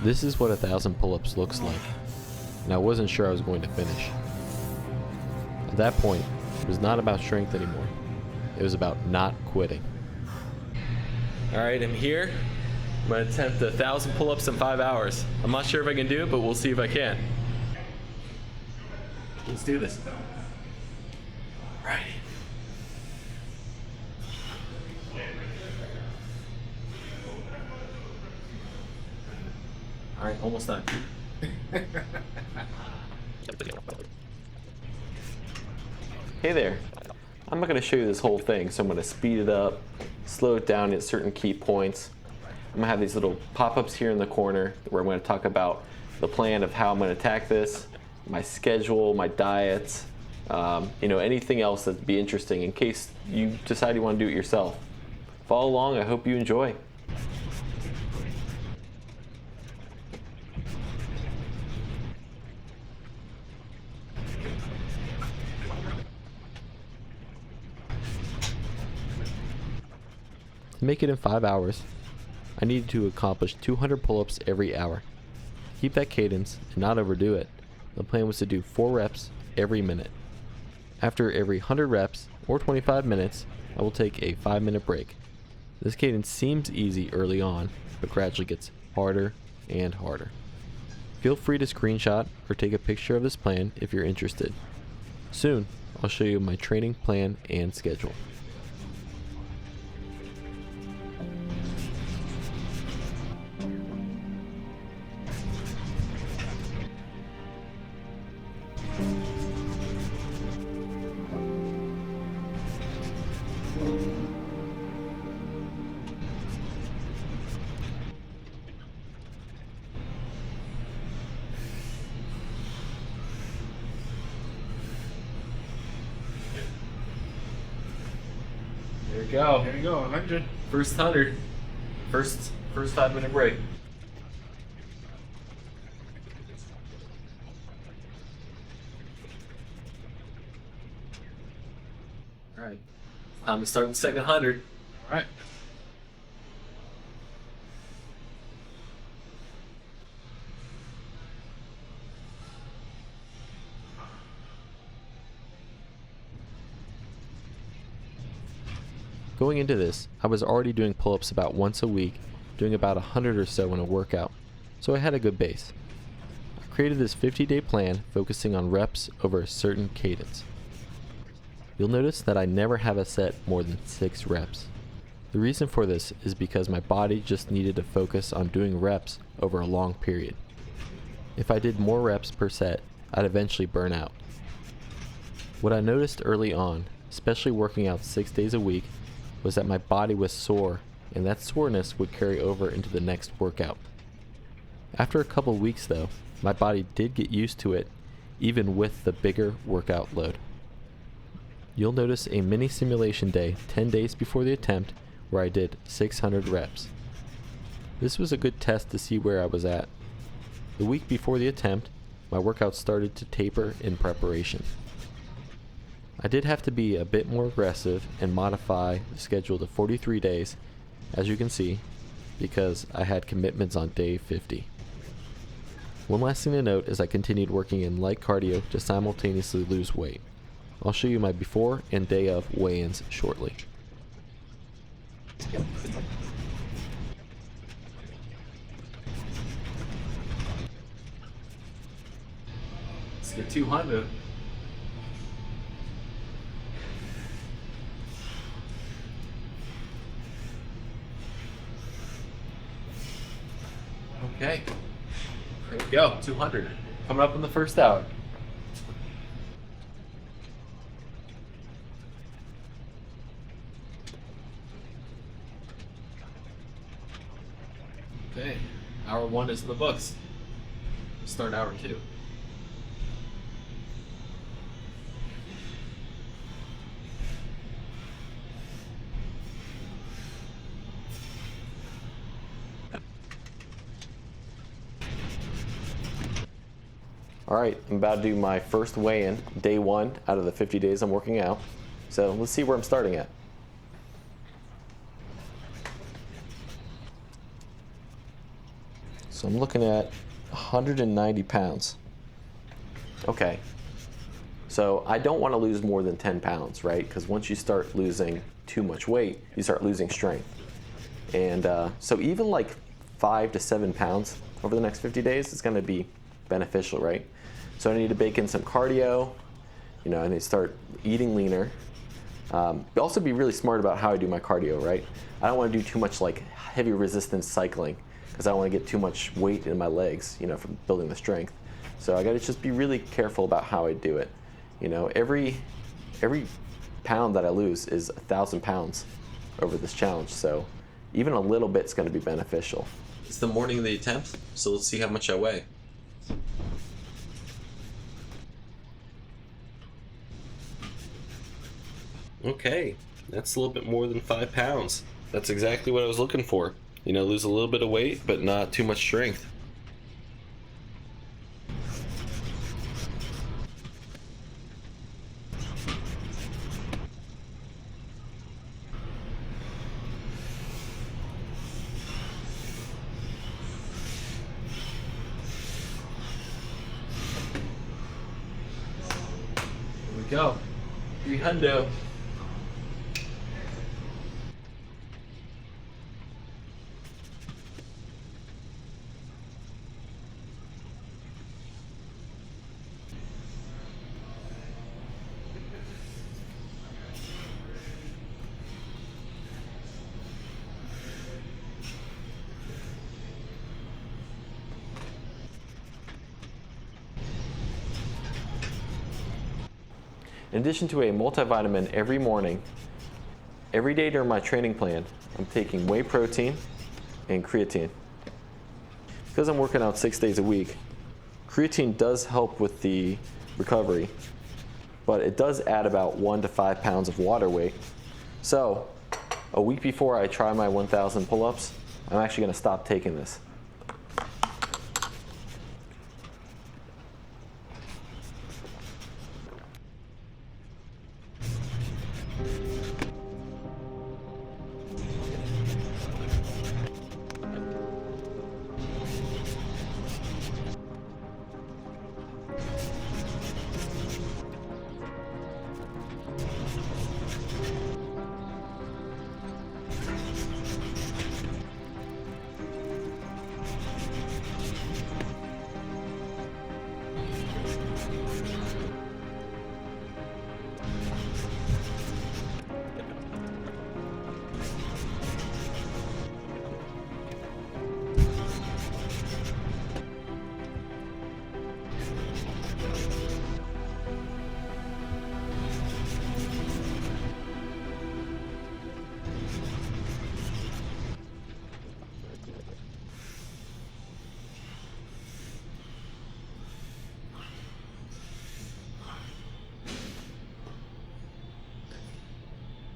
This is what 1,000 pull-ups looks like, and I wasn't sure I was going to finish. At that point, it was not about strength anymore. It was about not quitting. Alright, I'm here. I'm going to attempt 1,000 pull-ups in 5 hours. I'm not sure if I can do it, but we'll see if I can. Let's do this. Alright. Alright, almost done. Hey there. I'm not going to show you this whole thing, so I'm going to speed it up, slow it down at certain key points. I'm going to have these little pop-ups here in the corner where I'm going to talk about the plan of how I'm going to attack this, my schedule, my diets, anything else that'd be interesting in case you decide you want to do it yourself. Follow along. I hope you enjoy. To make it in 5 hours, I needed to accomplish 200 pull-ups every hour. To keep that cadence and not overdo it, the plan was to do 4 reps every minute. After every 100 reps, or 25 minutes, I will take a 5-minute break. This cadence seems easy early on, but gradually gets harder and harder. Feel free to screenshot or take a picture of this plan if you're interested. Soon, I'll show you my training plan and schedule. There we go. There you go, 100. First 100. First 5-minute break. Alright. Time to start the second 100. All right. Going into this, I was already doing pull-ups about once a week, doing about 100 or so in a workout, so I had a good base. I created this 50-day plan focusing on reps over a certain cadence. You'll notice that I never have a set more than 6 reps. The reason for this is because my body just needed to focus on doing reps over a long period. If I did more reps per set, I'd eventually burn out. What I noticed early on, especially working out 6 days a week, was that my body was sore, and that soreness would carry over into the next workout. After a couple weeks though, my body did get used to it, even with the bigger workout load. You'll notice a mini simulation day 10 days before the attempt where I did 600 reps. This was a good test to see where I was at. The week before the attempt, my workout started to taper in preparation. I did have to be a bit more aggressive and modify the schedule to 43 days, as you can see, because I had commitments on day 50. One last thing to note is I continued working in light cardio to simultaneously lose weight. I'll show you my before and day of weigh-ins shortly. Let's get 200. Okay, there we go, 200. Coming up in the first hour. Okay, hour 1 is in the books. Start hour 2. Alright, I'm about to do my first weigh-in, day 1 out of the 50 days I'm working out. So let's see where I'm starting at. So I'm looking at 190 pounds. Okay, so I don't want to lose more than 10 pounds, right? Because once you start losing too much weight, you start losing strength. And so even like 5 to 7 pounds over the next 50 days is going to be beneficial, right? So I need to bake in some cardio, you know, I need to start eating leaner. Also be really smart about how I do my cardio, right? I don't want to do too much like heavy resistance cycling because I don't want to get too much weight in my legs, you know, from building the strength. So I got to just be really careful about how I do it. You know, every pound that I lose is 1,000 pounds over this challenge. So even a little bit's going to be beneficial. It's the morning of the attempt, so let's see how much I weigh. Okay, that's a little bit more than 5 pounds. That's exactly what I was looking for. You know, lose a little bit of weight, but not too much strength. Here we go. 300. In addition to a multivitamin every morning, every day during my training plan, I'm taking whey protein and creatine. Because I'm working out 6 days a week, creatine does help with the recovery, but it does add about 1 to 5 pounds of water weight. So, a week before I try my 1,000 pull-ups, I'm actually going to stop taking this.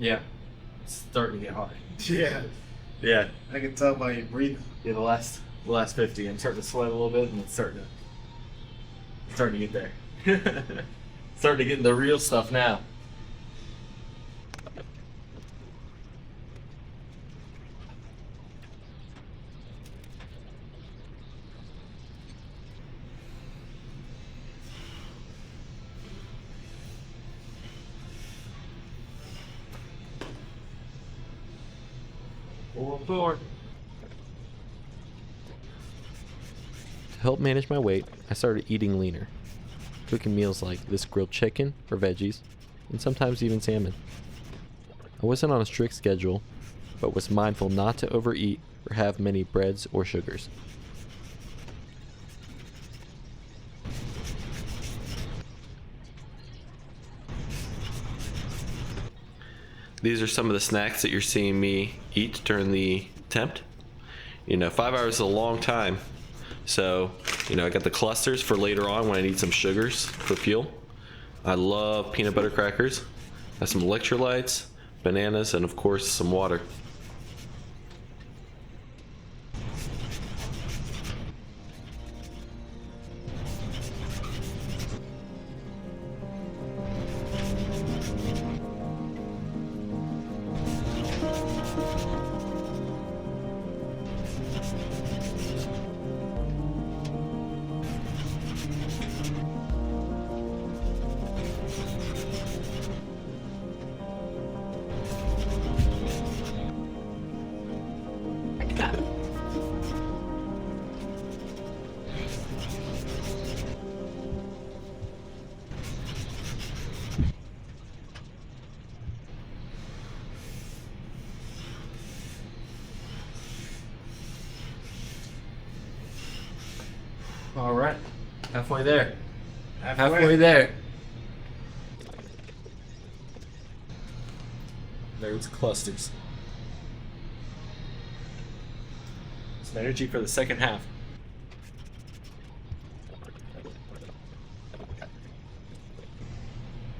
Yeah, it's starting to get hard. Yeah, Yeah, I can tell by your breathing. yeah. The last 50, I'm starting to sweat a little bit, and it's starting to get there. Starting to get in the real stuff now. Forward. To help manage my weight, I started eating leaner, cooking meals like this grilled chicken or veggies, and sometimes even salmon. I wasn't on a strict schedule, but was mindful not to overeat or have many breads or sugars. These are some of the snacks that you're seeing me eat during the attempt. You know, 5 hours is a long time. So, you know, I got the clusters for later on when I need some sugars for fuel. I love peanut butter crackers. I have some electrolytes, bananas, and of course some water. All right, halfway there. Halfway there. There's clusters. Some energy for the second half.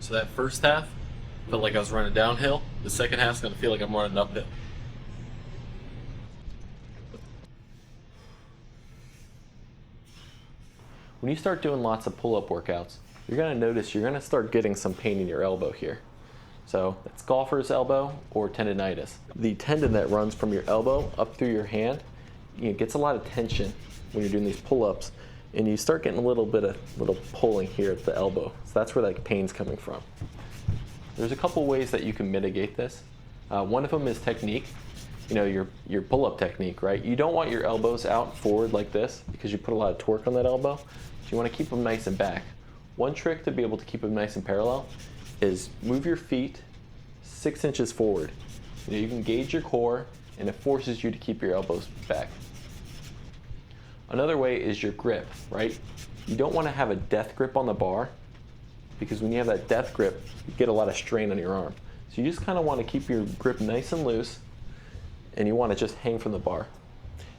So that first half felt like I was running downhill. The second half's gonna feel like I'm running uphill. When you start doing lots of pull-up workouts, you're gonna notice you're gonna start getting some pain in your elbow here. So that's golfer's elbow or tendonitis. The tendon that runs from your elbow up through your hand, gets a lot of tension when you're doing these pull-ups, and you start getting a little bit of pulling here at the elbow. So that's where like pain's coming from. There's a couple ways that you can mitigate this. One of them is technique. Your pull-up technique, right? You don't want your elbows out forward like this because you put a lot of torque on that elbow. So you want to keep them nice and back. One trick to be able to keep them nice and parallel is move your feet 6 inches forward. You can gauge your core, and it forces you to keep your elbows back. Another way is your grip, right? You don't want to have a death grip on the bar, because when you have that death grip, you get a lot of strain on your arm. So you just kind of want to keep your grip nice and loose, and you want to just hang from the bar.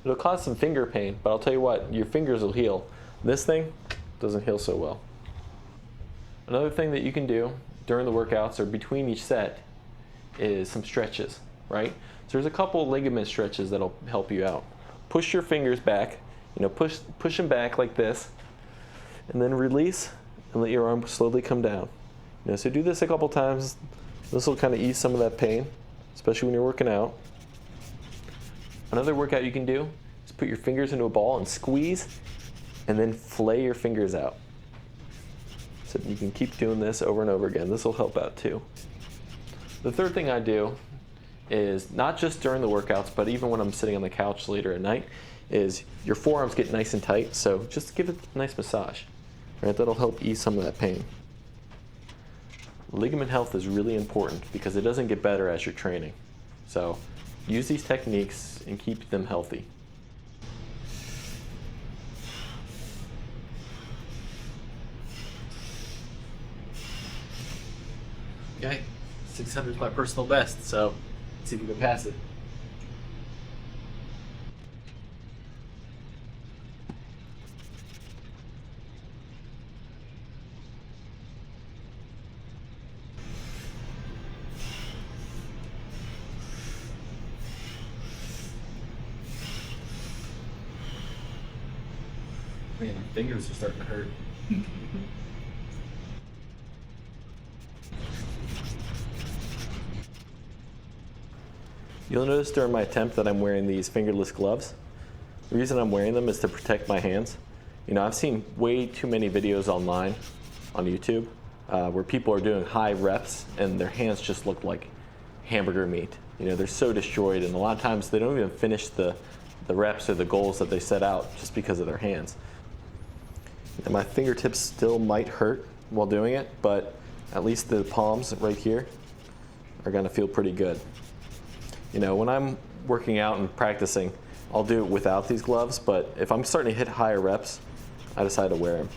It'll cause some finger pain, but I'll tell you what, your fingers will heal. This thing doesn't heal so well. Another thing that you can do during the workouts or between each set is some stretches, right? So there's a couple ligament stretches that'll help you out. Push your fingers back, push them back like this, and then release and let your arm slowly come down. So do this a couple times. This will kind of ease some of that pain, especially when you're working out. Another workout you can do is put your fingers into a ball and squeeze, and then flay your fingers out. So you can keep doing this over and over again. This will help out too. The third thing I do is not just during the workouts, but even when I'm sitting on the couch later at night, is your forearms get nice and tight. So just give it a nice massage, right? That'll help ease some of that pain. Ligament health is really important because it doesn't get better as you're training. So use these techniques and keep them healthy. Okay, 600 is my personal best, so let's see if we can pass it. Man, my fingers are starting to hurt. You'll notice during my attempt that I'm wearing these fingerless gloves. The reason I'm wearing them is to protect my hands. I've seen way too many videos online on YouTube where people are doing high reps and their hands just look like hamburger meat. They're so destroyed, and a lot of times they don't even finish the reps or the goals that they set out just because of their hands. And my fingertips still might hurt while doing it, but at least the palms right here are gonna feel pretty good. When I'm working out and practicing, I'll do it without these gloves, but if I'm starting to hit higher reps, I decide to wear them.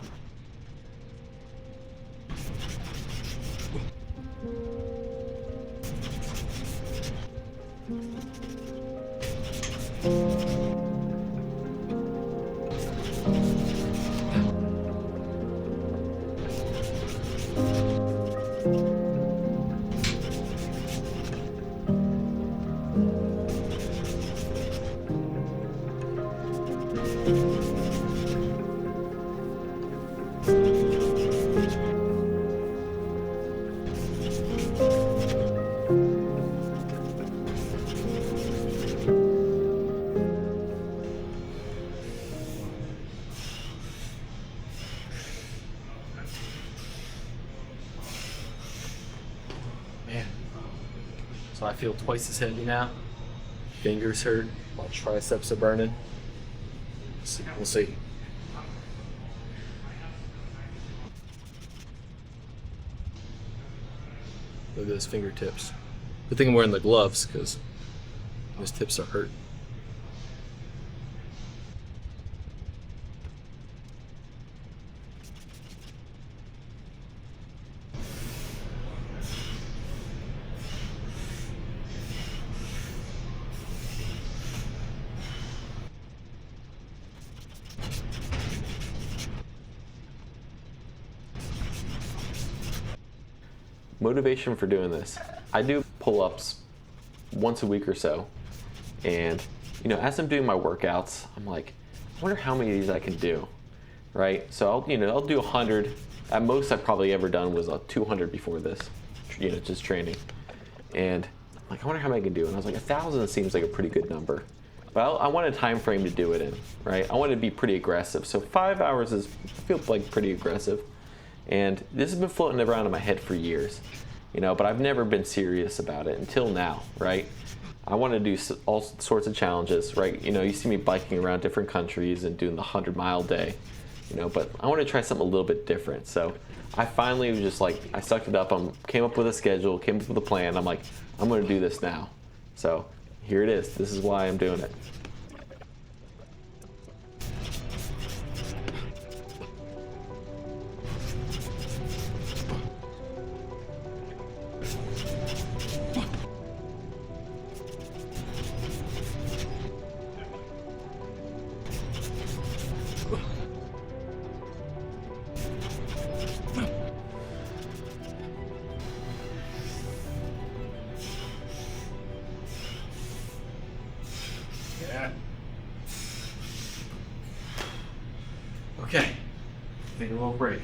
Man, so I feel twice as heavy now. Fingers hurt, my triceps are burning. We'll see. Look at those fingertips. Good thing I'm wearing the gloves because those tips are hurt. motivation for doing this. I do pull-ups once a week or so, and as I'm doing my workouts, I'm like, I wonder how many of these I can do, right? So I'll do 100. At most I've probably ever done was 200 before this, just training. And I'm like, I wonder how many I can do. And I was like, 1,000 seems like a pretty good number. But I want a time frame to do it in, right? I want to be pretty aggressive. So 5 hours feels like pretty aggressive. And this has been floating around in my head for years, but I've never been serious about it until now, right? I want to do all sorts of challenges, right? You see me biking around different countries and doing the 100-mile day, but I want to try something a little bit different. So I finally was just like, I sucked it up. Came up with a schedule, came up with a plan. I'm like, I'm going to do this now. So here it is. This is why I'm doing it. Yeah. Okay. Take a little break.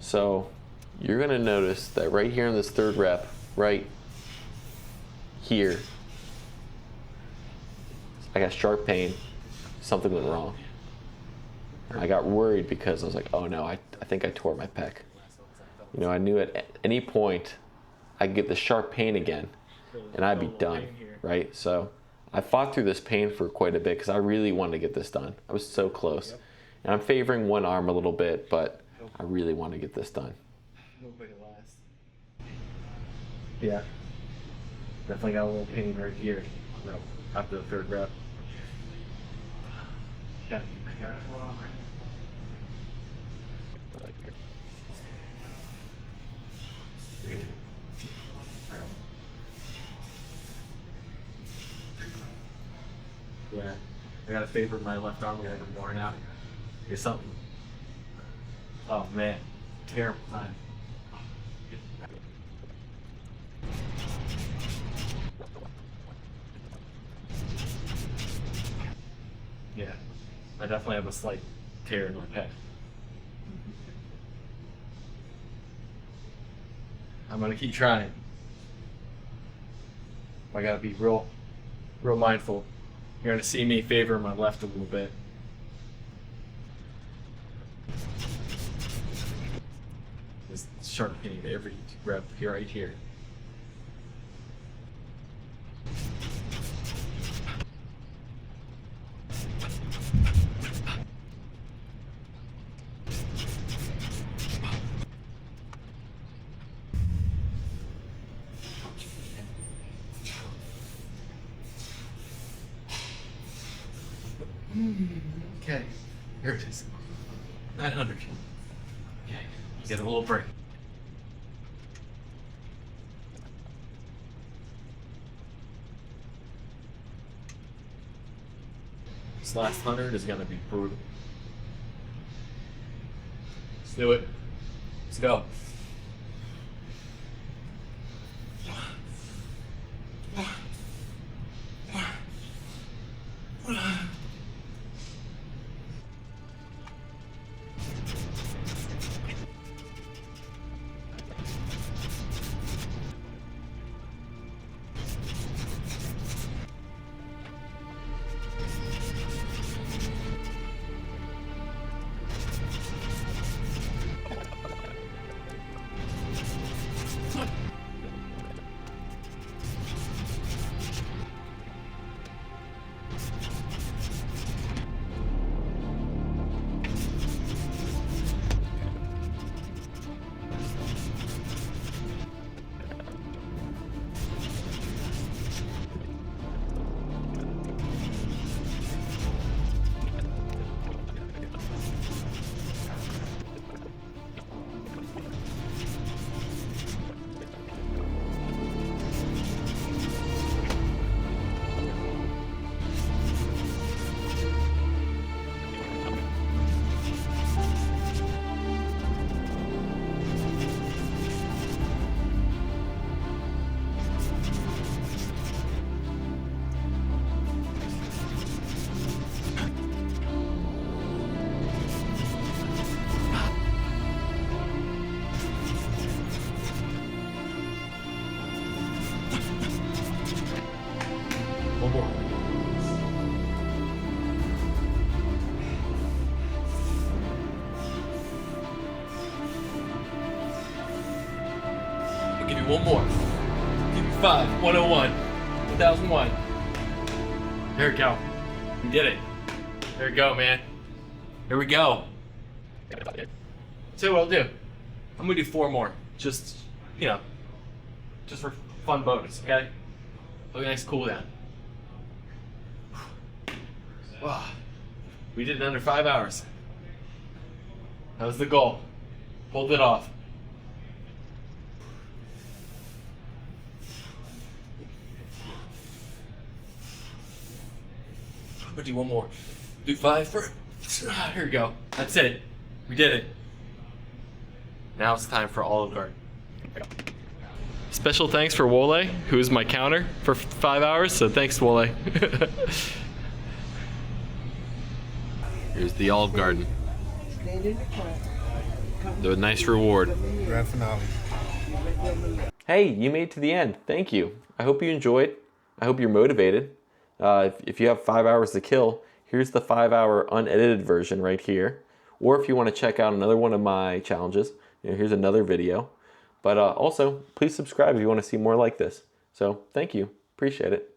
So you're gonna notice that right here in this third rep, right here, I got sharp pain. Something went wrong. I got worried because I was like, oh no, I think I tore my pec. I knew at any point I could get the sharp pain again and I'd be done, right? So I fought through this pain for quite a bit because I really wanted to get this done. I was so close. And I'm favoring one arm a little bit, but I really want to get this done. Nobody last. Yeah. Definitely got a little pain right here after the third rep. Yeah. Yeah. I gotta favor my left arm a little bit more now. Get something. Oh man, terrible time. Yeah, I definitely have a slight tear in my pec. I'm gonna keep trying. I gotta be real mindful. You're gonna see me favor my left a little bit. Just sharp hitting every rep here, right here. Okay, here it is. 900. Okay, get a little break. This last 100 is gonna be brutal. Let's do it. Let's go. one more. Give me 5, 101, 1001. There we go. We did it. There we go, man. Here we go. So what I'll do, I'm gonna do 4 more. Just, you know, just for fun bonus, okay? Look, a nice cool down. Wow. We did it in under 5 hours. That was the goal. Pulled it off. I'm gonna do 1 more. Do 5 for. Here we go. That's it. We did it. Now it's time for Olive Garden. Special thanks for Wole, who is my counter for 5 hours. So thanks, Wole. Here's the Olive Garden. The nice reward. Grand finale. Hey, you made it to the end. Thank you. I hope you enjoyed. I hope you're motivated. If you have 5 hours to kill, here's the 5-hour unedited version right here. Or if you want to check out another one of my challenges, here's another video. But also, please subscribe if you want to see more like this. So, thank you. Appreciate it.